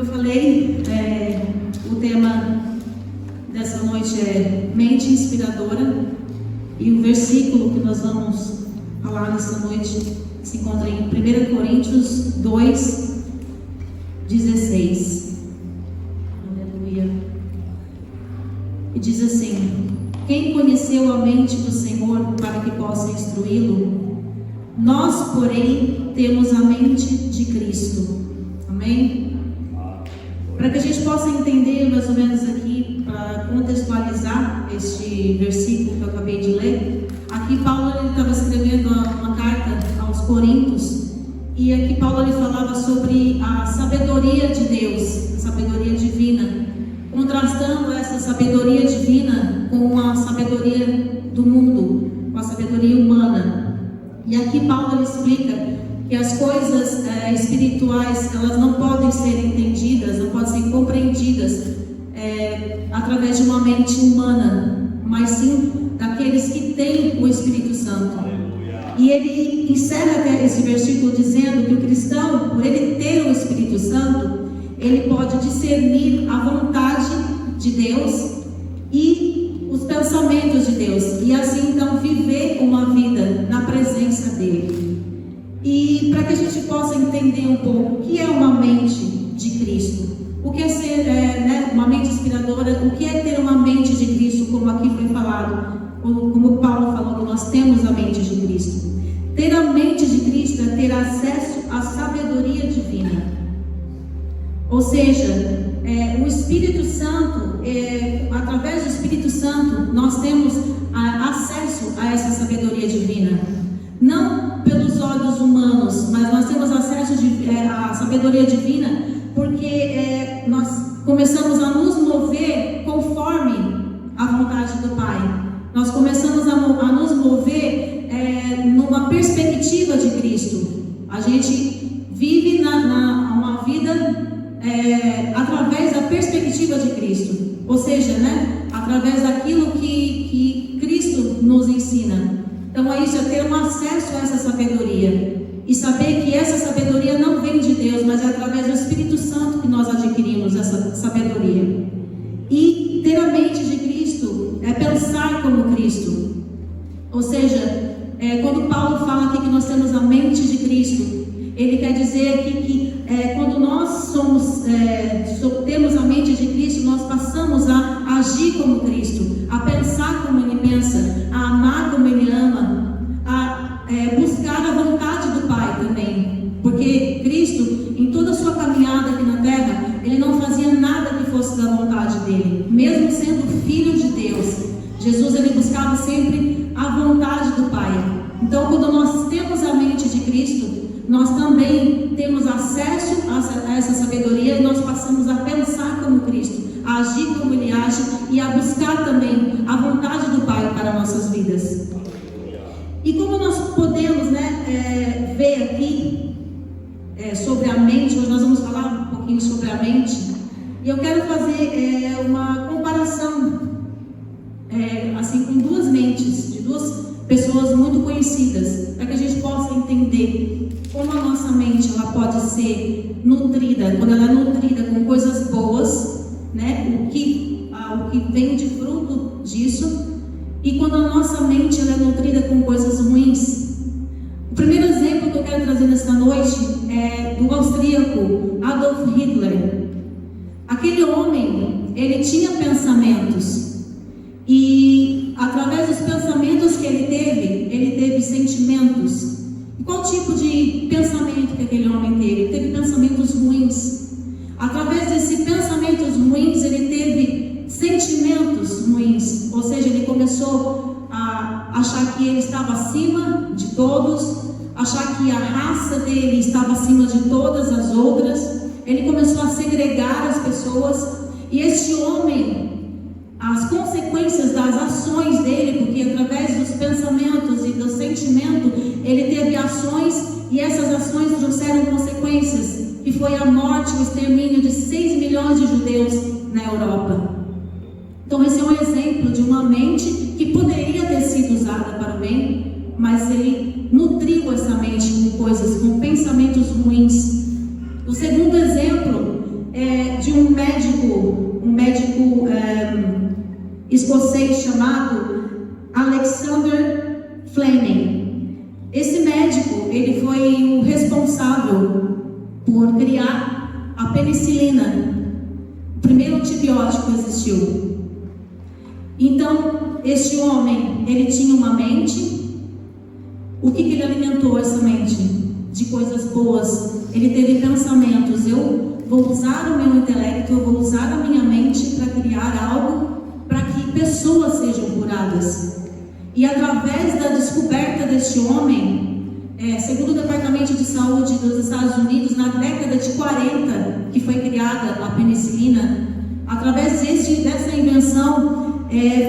eu falei, o tema dessa noite é mente inspiradora, e o versículo que nós vamos falar nessa noite se encontra em 1 Coríntios 2, 16. Aleluia. E diz assim: quem conheceu a mente do Senhor para que possa instruí-lo? Nós, porém, temos a mente de Cristo. Amém? Para que a gente possa entender mais ou menos aqui, para contextualizar este versículo que eu acabei de ler, aqui Paulo estava escrevendo uma carta aos Coríntios, e aqui Paulo ele falava sobre a sabedoria de Deus, a sabedoria divina, contrastando essa sabedoria divina com a sabedoria do mundo, com a sabedoria humana. E aqui Paulo ele explica que as coisas espirituais, elas não podem ser entendidas, não podem ser compreendidas através de uma mente humana, mas sim daqueles que têm o Espírito Santo. Aleluia. E ele encerra até esse versículo dizendo que o cristão, por ele ter o Espírito Santo, ele pode discernir a vontade de Deus e os pensamentos de Deus, e assim então viver uma vida na presença dele. E para que a gente possa entender um pouco o que é uma mente de Cristo, o que é ser uma mente inspiradora, o que é ter uma mente de Cristo, como aqui foi falado, como Paulo falou que nós temos a mente de Cristo. Ter a mente de Cristo é ter acesso à sabedoria divina. Ou seja, o Espírito Santo, através do Espírito Santo, nós temos acesso a essa sabedoria divina. Não pelos olhos humanos, mas nós temos acesso à sabedoria divina porque nós começamos a nos mover conforme a vontade do Pai. Nós começamos a nos mover numa perspectiva de Cristo. A gente vive uma vida através da perspectiva de Cristo, ou seja, através daquilo que Cristo nos ensina. Então isso é ter um acesso a essa sabedoria e saber que essa sabedoria não vem de Deus, mas é através do Espírito Santo que nós adquirimos essa sabedoria. E ter a mente de Cristo é pensar como Cristo, ou seja, quando Paulo fala aqui que nós temos a mente de Cristo, ele quer dizer aqui que quando nós temos a mente de Cristo, nós passamos a agir como Cristo, a pensar como Ele pensa, a amar como Ele ama, a buscar a vontade do Pai também. Porque Cristo, em toda a sua caminhada aqui na terra, Ele não fazia nada que fosse da vontade dEle. Mesmo sendo Filho de Deus, Jesus ele buscava sempre a vontade do Pai. Então, quando nós temos a mente de Cristo, nós também temos acesso a essa sabedoria e nós passamos a pensar como Cristo, a agir como Ele age e a buscar também a vontade do Pai para nossas vidas. E como nós podemos ver aqui sobre a mente, hoje nós vamos falar um pouquinho sobre a mente, e eu quero fazer uma comparação assim, com duas mentes, de duas pessoas muito conhecidas, para que a gente possa entender como a nossa mente ela pode ser nutrida, quando ela é nutrida com coisas boas, o que vem de fruto disso, e quando a nossa mente ela é nutrida com coisas ruins. O primeiro exemplo que eu quero trazer nesta noite é do austríaco Adolf Hitler. Aquele homem, ele tinha pensamentos, e através dos pensamentos que ele teve sentimentos. E qual tipo de pensamento que aquele homem teve? Ele teve pensamentos ruins. Através desses pensamentos ruins, ele teve sentimentos ruins. Ou seja, ele começou a achar que ele estava acima de todos, achar que a raça dele estava acima de todas as outras. Ele começou a segregar as pessoas. E este homem, as consequências das ações dele, porque através dos pensamentos e do sentimento, ele teve ações, e essas ações trouxeram consequências, que foi a morte, o extermínio de 6 milhões de judeus na Europa. Então esse é um exemplo de uma mente que poderia ter sido usada para o bem, mas ele nutriu essa mente com coisas, com pensamentos ruins. O segundo exemplo é escocês chamado Alexander Fleming. Esse médico, ele foi o responsável por criar a penicilina, o primeiro antibiótico que existiu. Então, este homem, ele tinha uma mente. O que ele alimentou essa mente? De coisas boas. Ele teve pensamentos: eu vou usar o meu intelecto, eu vou usar a minha mente para criar algo para que pessoas sejam curadas. E através da descoberta deste homem, segundo o Departamento de Saúde dos Estados Unidos, na década de 40, que foi criada a penicilina, através dessa invenção,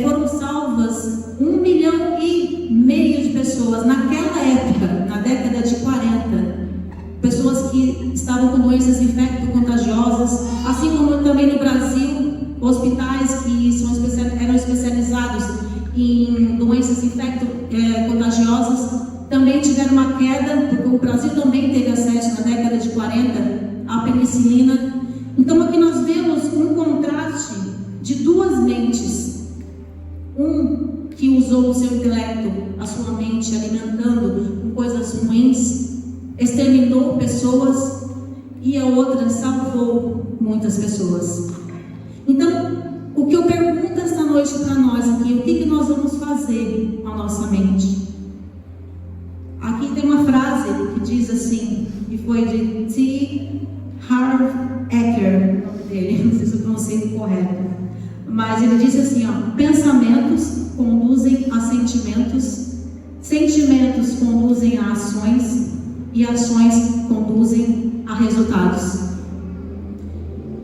foram salvas 1,5 milhão de pessoas naquela época, na década de 40. Pessoas que estavam com doenças infecto-contagiosas, assim como também no Brasil, hospitais que eram especializados em doenças infecto-contagiosas também tiveram uma queda, porque o Brasil também teve acesso na década de 40 à penicilina. Então aqui nós vemos um contraste de duas mentes. Um que usou o seu intelecto, a sua mente, alimentando com coisas ruins, exterminou pessoas, e a outra salvou muitas pessoas. Então, o que eu pergunto esta noite para nós aqui, o que nós vamos fazer com a nossa mente? Aqui tem uma frase que diz assim, que foi de T. Harv Eker, o nome dele, não sei se eu pronunciei correto, mas ele disse assim, pensamentos conduzem a sentimentos, sentimentos conduzem a ações, e ações conduzem a resultados.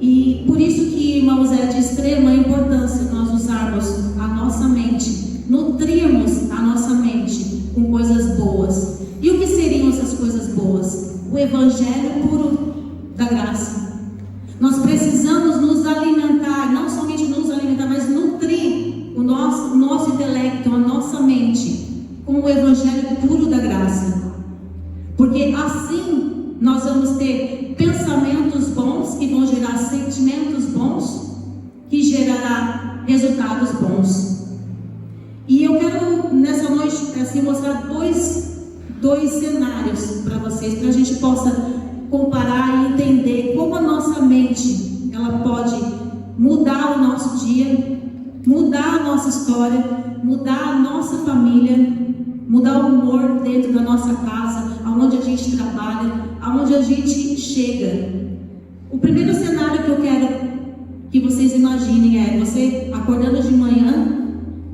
E por isso que, irmãos, é de extrema importância nós usarmos a nossa mente, nutrirmos a nossa mente com coisas boas. E o que seriam essas coisas boas? O Evangelho puro da graça. Nós precisamos nos alimentar, não somente nos alimentar, mas nutrir o nosso intelecto, a nossa mente, com o Evangelho puro da graça. Porque assim nós vamos ter pensamentos bons que vão gerar sentimentos bons, que gerará resultados bons. E eu quero nessa noite assim mostrar dois cenários para vocês, para a gente possa comparar e entender como a nossa mente ela pode mudar o nosso dia, mudar a nossa história, mudar a nossa família, mudar o humor dentro da nossa casa, aonde a gente trabalha, aonde a gente chega. O primeiro cenário que eu quero que vocês imaginem é você acordando de manhã,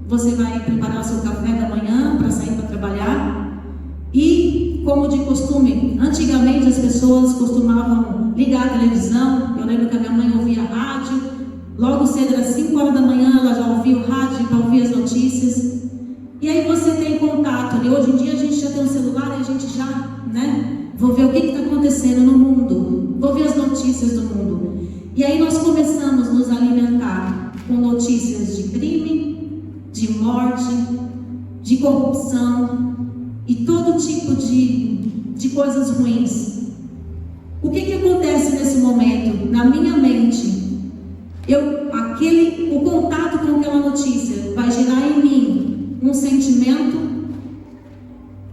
você vai preparar o seu café da manhã para sair para trabalhar, e como de costume, antigamente as pessoas costumavam ligar a televisão. Eu lembro que a minha mãe ouvia rádio, logo cedo, às 5 horas da manhã, ela já ouvia o rádio para ouvir as notícias. E aí você tem contato ali. Hoje em dia a gente já tem um celular e a gente já, vou ver o que está acontecendo no mundo, vou ver as notícias do mundo. E aí nós começamos a nos alimentar com notícias de crime, de morte, de corrupção e todo tipo de coisas ruins. O que acontece nesse momento? Na minha mente, o contato com aquela notícia vai gerar em mim um sentimento,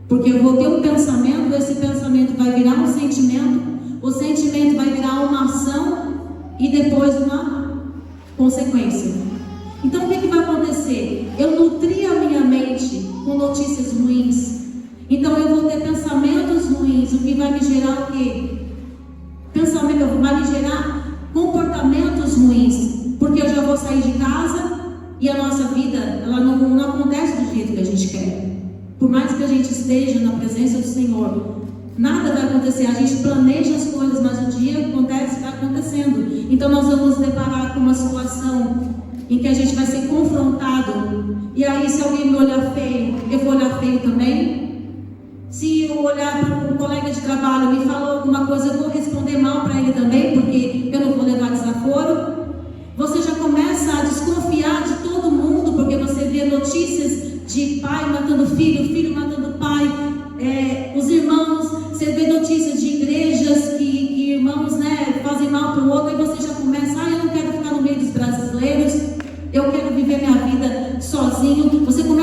porque eu vou ter um pensamento, esse pensamento vai virar um sentimento, o sentimento vai virar uma ação e depois uma consequência. Então o que vai acontecer? Eu nutri a minha mente com notícias ruins, então eu vou ter pensamentos ruins, o que vai me gerar o quê? Pensamento vai me gerar comportamentos ruins, porque eu já vou sair de casa e a nossa vida ela não acontece do jeito que a gente quer. Por mais que a gente esteja na presença do Senhor, nada vai acontecer. A gente planeja as coisas, mas o dia acontece, vai acontecendo. Então nós vamos nos deparar com uma situação em que a gente vai ser confrontado. E aí, se alguém me olhar feio, eu vou olhar feio também. Se eu olhar para um colega de trabalho me falou alguma coisa, eu vou responder mal para ele também, porque eu não vou levar desaforo. Você já começa a desconfiar de todo mundo, porque você vê notícias de pai matando filho, filho matando pai, os irmãos, você vê notícias de igrejas que irmãos fazem mal para o outro, e você já começa, eu não quero ficar no meio dos brasileiros, eu quero viver minha vida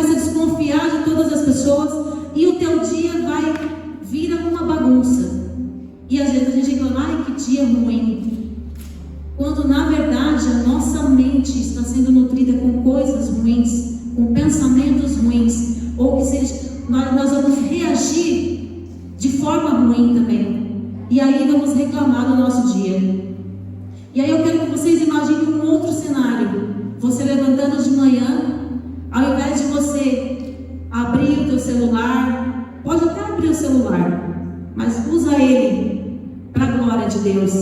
começa a desconfiar de todas as pessoas e o teu dia vira uma bagunça. E às vezes a gente reclama, ai, que dia ruim. Quando na verdade a nossa mente está sendo nutrida com coisas ruins, com pensamentos ruins, ou que seja, nós vamos reagir de forma ruim também. E aí vamos reclamar do nosso dia. E aí eu quero que vocês imaginem um outro cenário. Você levantando de manhã, ao invés de você abrir o teu celular, pode até abrir o celular, mas usa ele para a glória de Deus.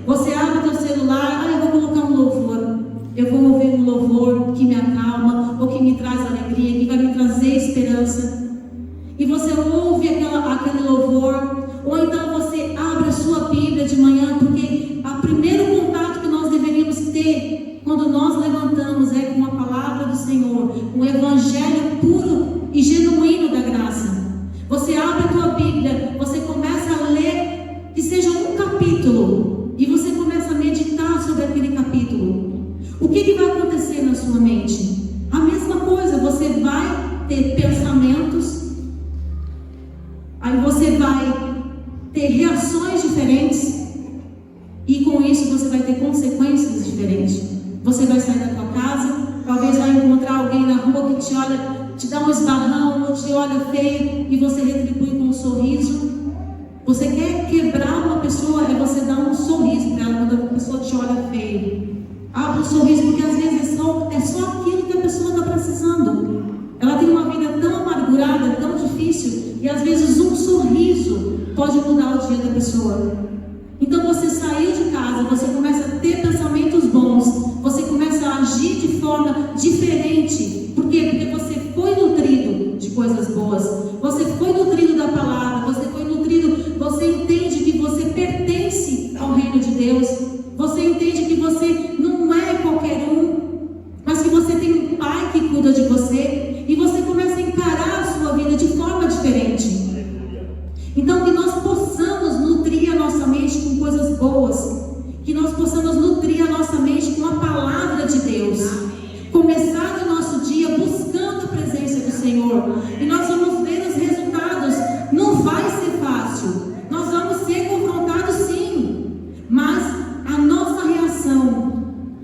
Você abre o teu celular, eu vou colocar um louvor, eu vou ouvir um louvor que me acalma, ou que me traz alegria, que vai me trazer esperança. E você ouve aquele louvor, ou então você abre a sua Bíblia de manhã, porque o primeiro contato que nós deveríamos ter quando nós levantamos é com a palavra do Senhor, um evangelho puro e genuíno da graça. Você abre a tua Bíblia, você começa a ler, que seja um capítulo, e você começa a meditar sobre aquele capítulo. O que vai acontecer na sua mente? A mesma coisa, você vai ter pensamentos, aí você vai ter reações diferentes, e com isso você vai ter consequências diferentes. Você vai sair da tua casa, talvez vai encontrar alguém na rua que te olha, te dá um esbarrão, ou te olha feio, e você retribui com um sorriso. Você quer quebrar uma pessoa, é você dar um sorriso para ela quando a pessoa te olha feio. Abre um sorriso, porque às vezes é só aquilo que a pessoa está precisando. Ela tem uma vida tão amargurada, tão difícil, e às vezes um sorriso pode mudar o dia da pessoa. Então você saiu de casa, você começa a ter pensamentos bons, você começa a agir de forma diferente. Por quê? Porque você foi nutrido de coisas boas, você foi nutrido da palavra, você foi nutrido, você entende que você pertence ao reino de Deus, você entende que você não é qualquer um, mas que você tem um pai que cuida de você, e você começa a encarar a sua vida de forma diferente. Então que nós possamos nutrir a nossa mente com coisas boas, que nós possamos nutrir a nossa mente com a palavra de Deus. Começar o nosso dia buscando a presença do Senhor, e nós vamos ver os resultados. Não vai ser fácil, nós vamos ser confrontados sim, mas a nossa reação,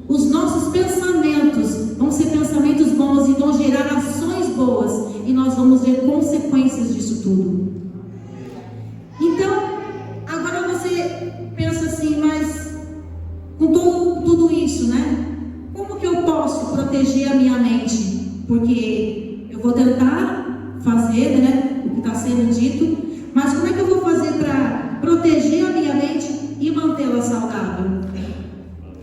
os nossos pensamentos vão ser pensamentos bons e vão gerar ações boas, e nós vamos ver consequências disso tudo. Então, agora você pensa assim, mas com tudo isso, né? Como que eu posso proteger a minha mente? Porque eu vou tentar fazer, né, o que está sendo dito, mas como é que eu vou fazer para proteger a minha mente e mantê-la saudável?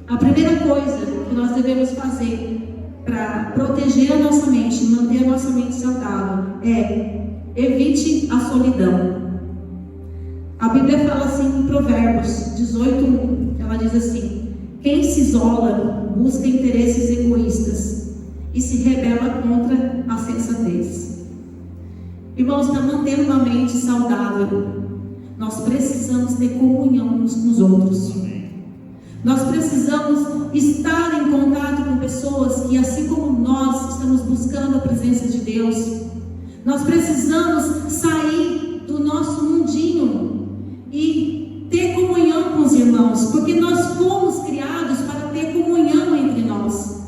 A primeira coisa que nós devemos fazer para proteger a nossa mente, manter a nossa mente saudável, é evite a solidão. A Bíblia fala assim em Provérbios 18:1, ela diz assim: quem se isola busca interesses egoístas e se rebela contra a sensatez. Irmãos, para manter uma mente saudável, nós precisamos ter comunhão uns com os outros. Nós precisamos estar em contato com pessoas que, assim como nós, estamos buscando a presença de Deus. Nós precisamos sair do nosso mundinho e ter comunhão com os irmãos, porque nós fomos criados para ter comunhão entre nós.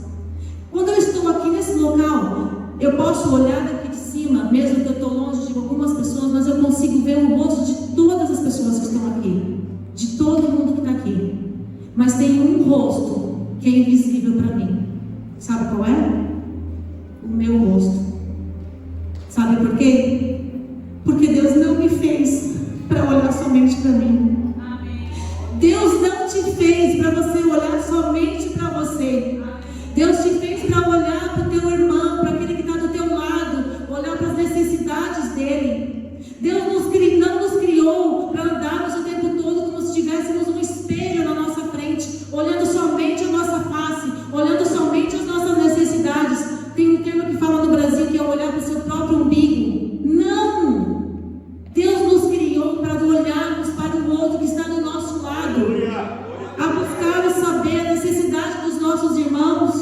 Quando eu estou aqui nesse local, eu posso olhar daqui de cima, mesmo que eu estou longe de algumas pessoas, mas eu consigo ver o rosto de todas as pessoas que estão aqui, de todo mundo que está aqui. Mas tem um rosto que é invisível para mim. Sabe qual é? O meu rosto. Sabe por quê? Porque Deus não me fez para olhar somente para mim. Deus não te fez para você olhar somente para você. Deus te fez para olhar para o teu irmão, para aquele que está do teu lado, olhar para as necessidades dele. Deus não nos criou para andarmos o tempo todo como se tivéssemos um espelho na nossa frente, olhando somente a nossa face, olhando somente as nossas necessidades. Tem um termo que fala no Brasil que é olhar para o seu próprio umbigo. Não! Deus nos criou para olharmos para o outro que está do nosso lado, a buscar e saber a necessidade dos nossos irmãos.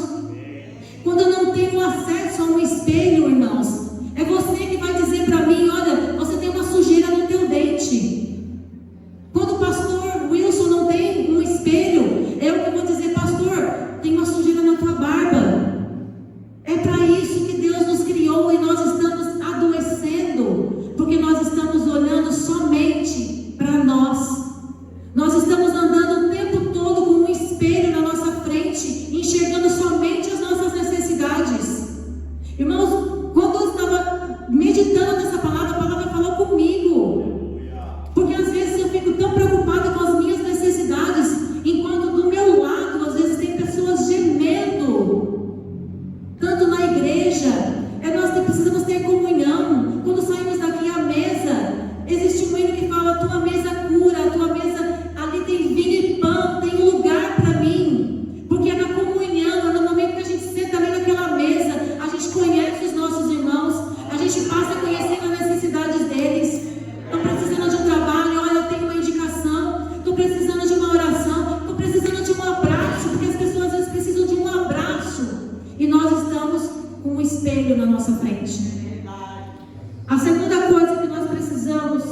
A segunda coisa que nós precisamos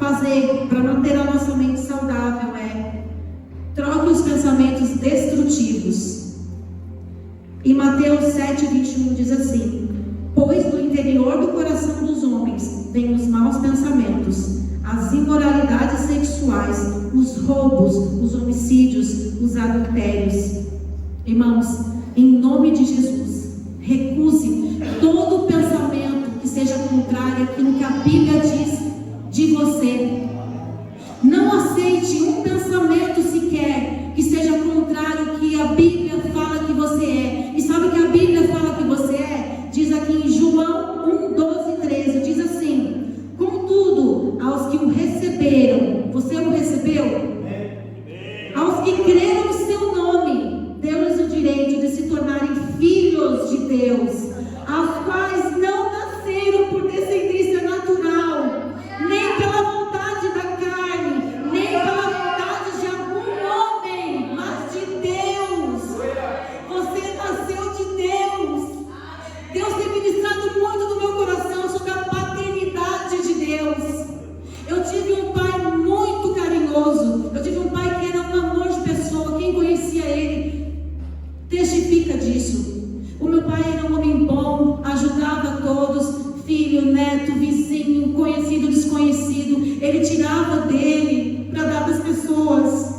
fazer para manter a nossa mente saudável é: troque os pensamentos destrutivos. Em Mateus 7:21 diz assim: pois do interior do coração dos homens vêm os maus pensamentos, as imoralidades sexuais, os roubos, os homicídios, os adultérios. Irmãos, em nome de Jesus, recuse todo pensamento que seja contrário àquilo que a Bíblia diz de você. Não aceite um pensamento sequer que seja contrário ao que a Bíblia fala que você é. E sabe o que a Bíblia fala que você é? Diz aqui em João 1:12-13, diz assim: contudo, aos que o receberam, você o recebeu? Aos que creram no seu nome, deu-lhes o direito de se tornarem filhos de Deus, aos quais não nasceram por descendência natural, nem pela vontade da carne, nem pela vontade de algum homem, mas de Deus. Você nasceu de Deus. Deus tem ministrado muito no meu coração sobre a paternidade de Deus. Eu tive um pai muito carinhoso. Eu tive um pai que era um amor de pessoa. Quem conhecia ele testifica disso. O meu pai era um homem bom, ajudava todos, filho, neto, vizinho, conhecido, desconhecido. Ele tirava dele para dar para as pessoas.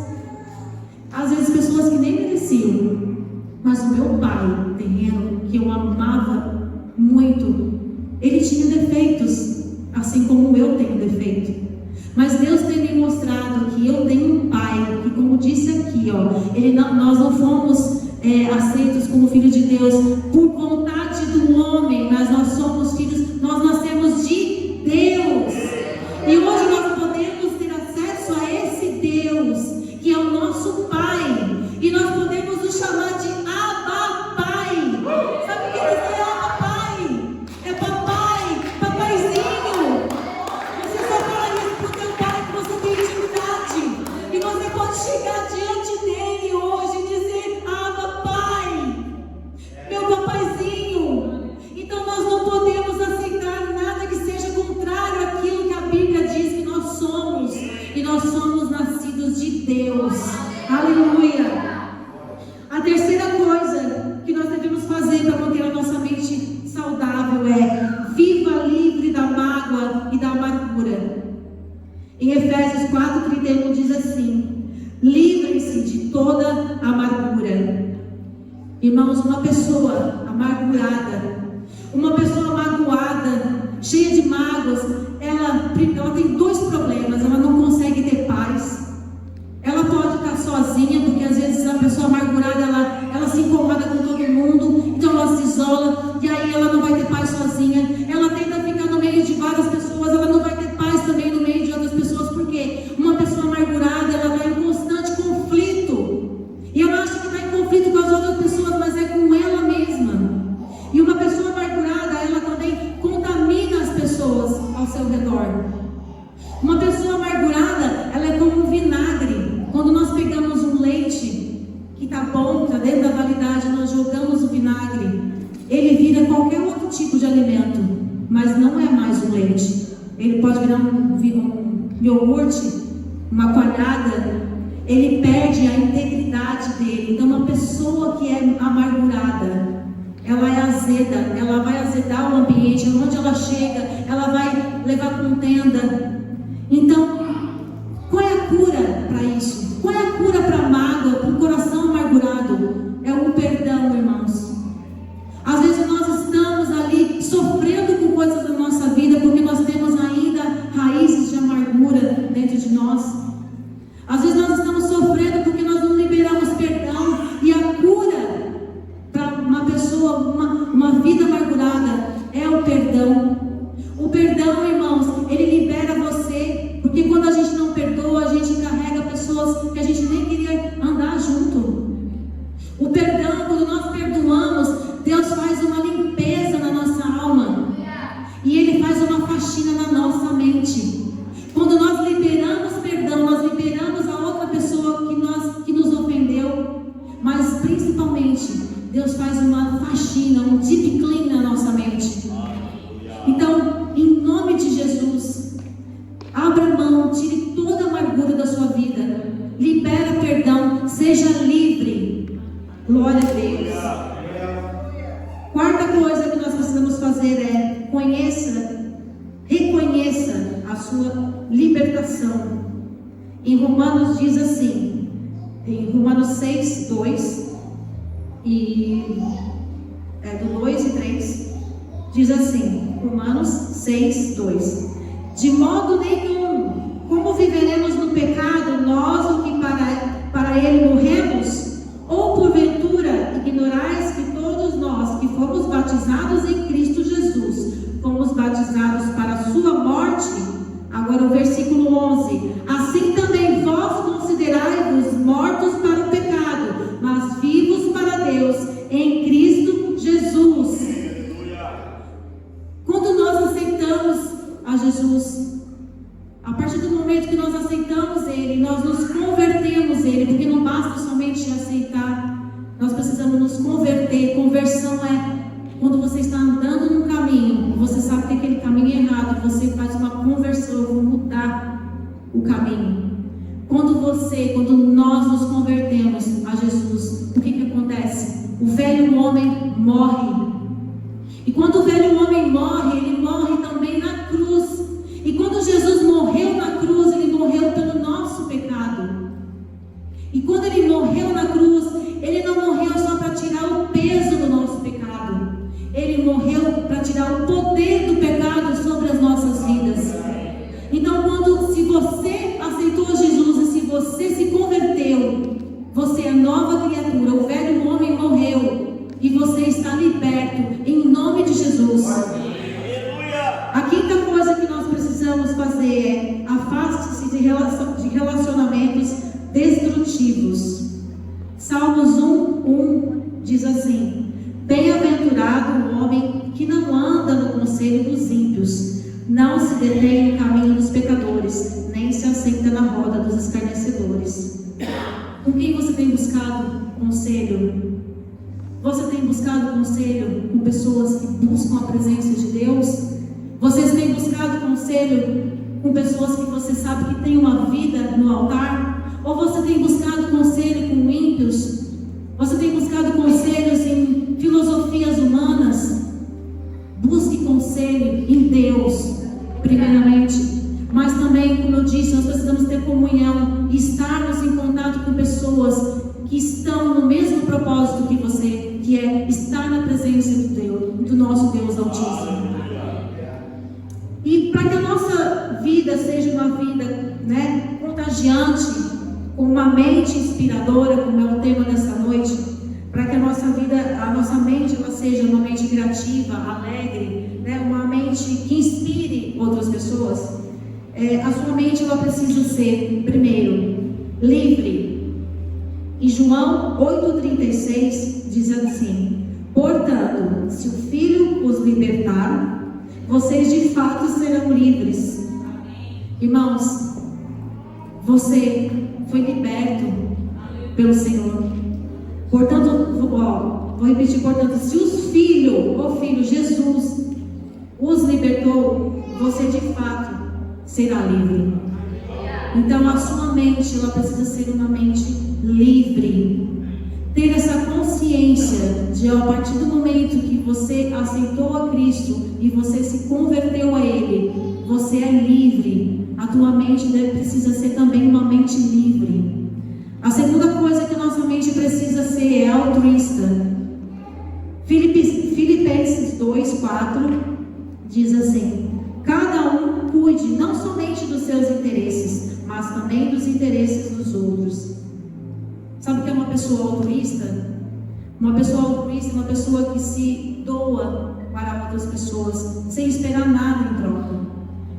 Às vezes pessoas que nem mereciam. Mas o meu pai terreno, que eu amava muito, ele tinha defeitos, assim como eu tenho defeito. Mas Deus tem me mostrado que eu tenho um pai, que, como disse aqui, nós não fomos aceitos como filhos de Deus por vontade do homem, mas nós somos filhos, nós nascemos de Deus. E hoje nós podemos ter acesso a esse Deus, que é o nosso Pai, e nós podemos nos chamar de Abba Pai. Sabe o que quer dizer Abba Pai? É papai, papaizinho. Você só fala isso pro teu pai que você tem intimidade, e você pode chegar diante dele hoje e dizer: Abba Pai, meu papaizinho. Então nós não podemos aceitar nada que seja contrário àquilo que a Bíblia diz que nós somos, e nós somos nascidos de Deus. Aleluia. A terceira coisa que nós devemos fazer para manter a nossa mente saudável é: viva livre da mágoa e da amargura. Em Efésios 4:31 diz assim: livrem-se de toda amargura. Irmãos, uma pessoa amargurada, uma pessoa magoada, cheia de mágoas, ela tem dois problemas: ela não consegue ter paz. Ela pode estar sozinha, porque às vezes a pessoa amargurada, ela se incomoda com todo mundo, então ela se isola, e aí ela não vai ter paz sozinha. Ela tenta ficar no meio de várias pessoas, ela não vai ter paz também no meio de outras pessoas, porque uma pessoa amargurada, ela vai em constante conflito, e ela acha que está em conflito com as outras pessoas, mas é com ela mesma. E uma pessoa amargurada, ela também contamina as pessoas ao seu redor. Uma pessoa amargurada, ela é como um vinagre. Quando nós pegamos um leite que está bom, está dentro da validade, nós jogamos o vinagre, ele vira qualquer outro tipo de alimento, mas não é mais um leite. Ele pode virar um iogurte, uma coalhada. Ele perde a integridade dele. Então uma pessoa que é amargurada, ela é azeda, ela vai azedar o ambiente, onde ela chega, ela vai levar contenda. Então, qual é a cura para isso? Qual é a cura para a mágoa, para o coração amargurado? É o perdão, irmãos. Às vezes nós estamos ali sofrendo com coisas da nossa vida, porque nós temos ainda raízes de amargura dentro de nós. Às vezes nós estamos sofrendo porque nós não liberamos perdão. E a cura para uma pessoa, uma vida amargurada, é o perdão. O perdão, irmãos, ele libera você, porque quando a gente não perdoa, a gente carrega pessoas que a gente nem queria andar junto. O perdão, quando nós perdoamos, Deus faz uma limpeza na nossa alma, e Ele faz uma faxina na nossa mente. Quando nós liberamos perdão, nós liberamos a outra pessoa que nos ofendeu, mas principalmente Deus faz uma faxina, um deep clean na nossa mente. Então, em não, tire toda a amargura da sua vida. Libera perdão, seja livre. Glória a Deus. Quarta coisa que nós precisamos fazer é reconheça a sua libertação. Em Romanos diz assim, em Romanos 6, 2 do 2 e 3, diz assim, Romanos 6, 2: de modo nenhum, como viveremos no pecado, nós o que para ele morremos? Ou porventura ignorais que todos nós que fomos batizados em Cristo Jesus, fomos batizados para a sua morte? Agora o versículo 11: assim também vós considerai-vos mortos para o pecado, mas vivos para Deus em Cristo Jesus. Quando nós aceitamos a Jesus, a partir do momento que nós aceitamos Ele, nós nos convertemos Ele, porque não basta somente aceitar, nós precisamos nos converter. Conversão é quando você está andando num caminho, você sabe que aquele caminho é errado, você faz uma conversão, eu vou mudar o caminho. Quando nós nos convertemos a Jesus, o que acontece? O velho homem morre. E quando o velho homem morre, ele morre também na cruz. E quando Jesus morreu na cruz, ele morreu pelo nosso pecado. E quando ele morreu na cruz, ele não morreu só para tirar o peso do nosso pecado. Ele morreu para tirar o poder do pecado sobre as nossas vidas. Então, se você aceitou Jesus e se você se converteu, você é nova criatura. O velho homem morreu e você está liberto em nome de Jesus. A quinta coisa que nós precisamos fazer é afaste-se de relacionamentos destrutivos. Salmos 1 diz assim: bem-aventurado o homem que não anda no conselho dos ímpios, não se detém no caminho dos pecadores, nem se assenta na roda dos escarnecedores. Com quem você tem buscado conselho? Você tem buscado conselho com pessoas que buscam a presença de Deus? Vocês têm buscado conselho com pessoas que você sabe que tem uma vida no altar? Ou você tem buscado conselho com ímpios? Você tem buscado conselhos em filosofias humanas? Busque conselho em Deus, primeiramente. Mas também, como eu disse, nós precisamos ter comunhão e estarmos em contato com pessoas que estão no mesmo propósito que você, que é estar na presença do nosso Deus Altíssimo. E para que a nossa vida seja uma vida, contagiante, com uma mente inspiradora, como é o tema dessa noite, para que a nossa mente ela seja uma mente criativa, alegre, uma mente que inspire outras pessoas, a sua mente ela precisa ser, primeiro, livre. E João 8,36 diz assim: portanto, se o Filho os libertar, vocês de fato serão livres. Irmãos, você foi liberto pelo Senhor. Portanto, vou repetir: portanto, se o Filho Jesus os libertou, você de fato será livre. Então a sua mente ela precisa ser uma mente livre. Ter essa consciência de a partir do momento que você aceitou a Cristo e você se converteu a Ele, você é livre. A tua mente precisa ser também uma mente livre. A segunda coisa que a nossa mente precisa ser é altruísta. Filipenses 2:4 diz assim: cada um cuide não somente dos seus interesses, mas também dos interesses dos outros. Sabe o que é uma pessoa altruísta? Uma pessoa altruísta é uma pessoa que se doa para outras pessoas, sem esperar nada em troca.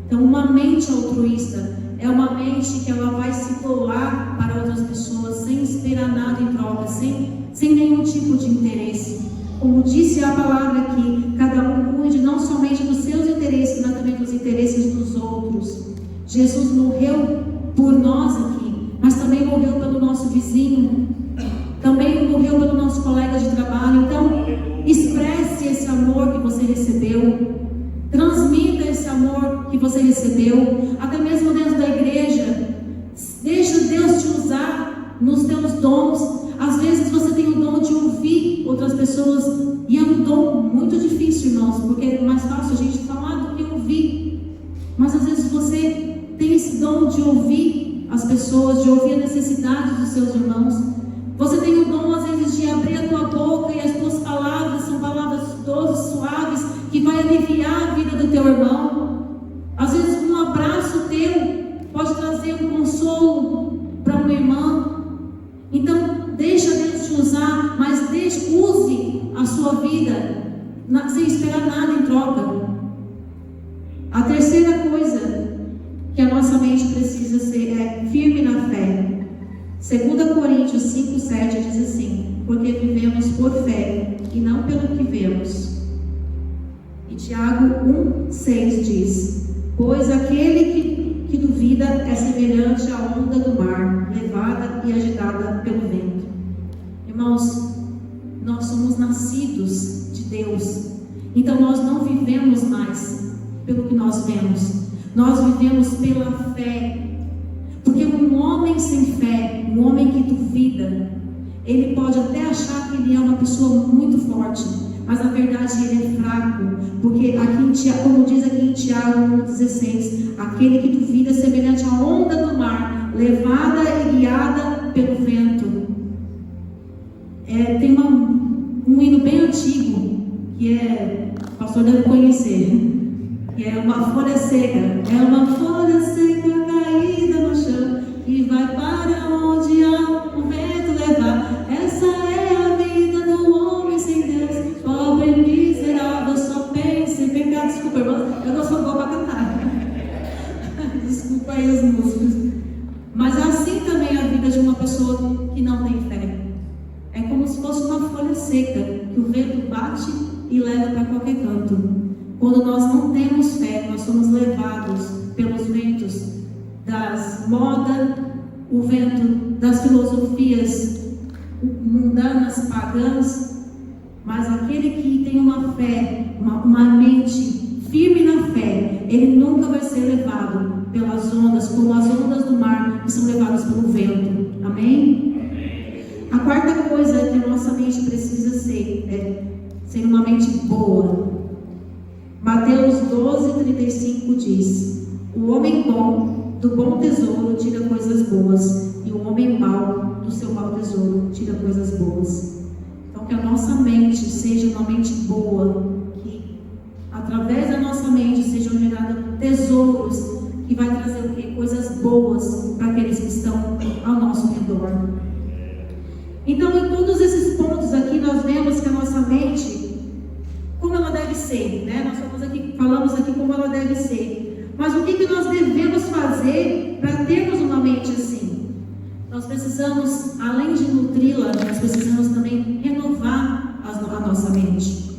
Então, uma mente altruísta é uma mente que ela vai se doar para outras pessoas, sem esperar nada em troca, sem nenhum tipo de interesse. Como disse a palavra aqui, cada um cuide não somente dos seus interesses, mas também dos interesses dos outros. Jesus morreu por nós aqui, mas também morreu pelo nosso vizinho, também morreu pelo nosso colega de trabalho. Então, expresse esse amor que você recebeu, transmita esse amor que você recebeu, até mesmo dentro da igreja. nos teus dons. Às vezes você tem o dom de ouvir outras pessoas, e é um dom muito difícil, irmãos, porque é mais fácil a gente falar do que ouvir. Mas às vezes você tem esse dom de ouvir as pessoas, de ouvir a necessidade dos seus irmãos. Você tem o dom, às vezes, de abrir a tua boca, e as tuas palavras são palavras doces, suaves, que vai aliviar a vida do teu irmão. Às vezes um abraço teu pode trazer um consolo para uma irmã. Então deixa Deus te usar, mas use a sua vida sem esperar nada em troca. A terceira coisa que a nossa mente precisa ser é firme na fé. 2 Coríntios 5:7 diz assim: porque vivemos por fé e não pelo que vemos. E Tiago 1:6 diz: pois aquele que duvida é semelhante à onda do mar, levada e agitada pelo vento. Irmãos, nós somos nascidos de Deus, então nós não vivemos mais pelo que nós vemos, nós vivemos pela fé. Porque um homem sem fé, um homem que duvida, ele pode até achar que ele é uma pessoa muito forte, mas na verdade ele é fraco. Porque aqui como diz aqui em Tiago 1,16, aquele que duvida é semelhante à onda do mar, levada e guiada pelo vento. Tem um hino bem antigo, que o pastor deve conhecer, que é uma folha seca. É uma folha seca caída no chão, que vai para onde o vento levar. Essa é a vida do homem sem Deus, pobre e miserável, só pensa em pecar. Desculpa, irmãos, eu não sou boa para cantar. Desculpa aí os músicos. Mas assim também é a vida de uma pessoa que não tem fé. É como se fosse uma folha seca, que o vento bate e leva para qualquer canto. Quando nós não temos fé, nós somos levados pelos ventos das modas, o vento das filosofias mundanas, pagãs. Mas aquele que tem uma fé, uma mente firme na fé, ele nunca vai ser levado pelas ondas, como as ondas do mar que são levadas pelo vento. Amém? A quarta coisa que a nossa mente precisa ser é ser uma mente boa. Mateus 12:35 diz: o homem bom do bom tesouro tira coisas boas, e o homem mau do seu mau tesouro tira coisas boas. Então que a nossa mente seja uma mente boa, que através da nossa mente sejam gerados tesouros, que vai trazer o quê? Coisas boas para aqueles que estão ao nosso redor. Então, em todos esses pontos aqui, nós vemos que a nossa mente, como ela deve ser, né? Nós falamos aqui como ela deve ser. Mas o que nós devemos fazer para termos uma mente assim? Nós precisamos, além de nutri-la, nós precisamos também renovar a nossa mente.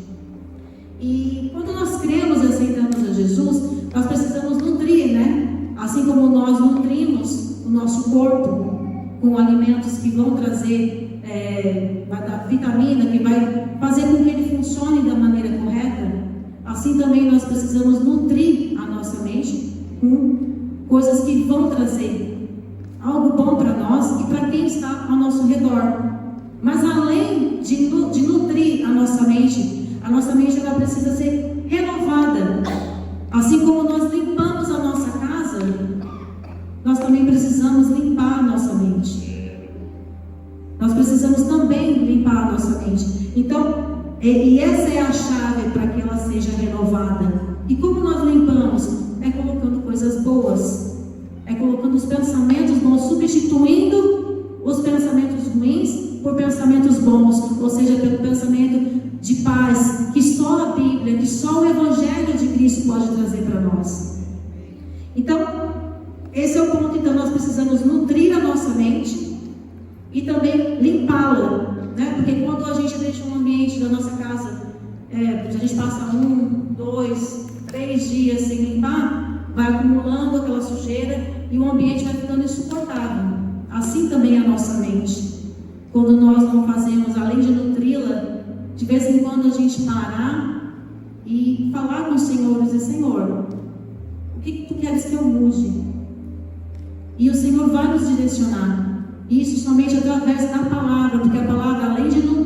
E quando nós cremos e aceitamos a Jesus, nós precisamos nutrir, né? Assim como nós nutrimos o nosso corpo com alimentos que vão trazer vai dar vitamina, que vai fazer com que ele funcione da maneira correta. Assim também nós precisamos nutrir a nossa mente com coisas que vão trazer algo bom para nós e para quem está ao nosso redor. Mas além de nutrir a nossa mente ela precisa ser renovada. Assim como nós limpamos a nossa casa, nós também precisamos limpar a nossa mente. Nós precisamos também limpar a nossa mente. Então, e essa é a chave para que ela seja renovada. E como nós limpamos? É colocando coisas boas. É colocando os pensamentos bons, substituindo os pensamentos ruins por pensamentos bons. Ou seja, pelo pensamento de paz, que só a Bíblia, que só o Evangelho de Cristo pode trazer para nós. Então, esse é o ponto. Então, nós precisamos nutrir a nossa mente e também limpá-la, né? Porque quando a gente deixa um ambiente da nossa casa, a gente passa 1, 2, 3 dias sem limpar, vai acumulando aquela sujeira e o ambiente vai ficando insuportável. Assim também é a nossa mente. Quando nós não fazemos, além de nutri-la, de vez em quando a gente parar e falar com o Senhor e dizer: Senhor, o que tu queres que eu mude? E o Senhor vai nos direcionar. Isso somente através da palavra, porque a palavra, além de nos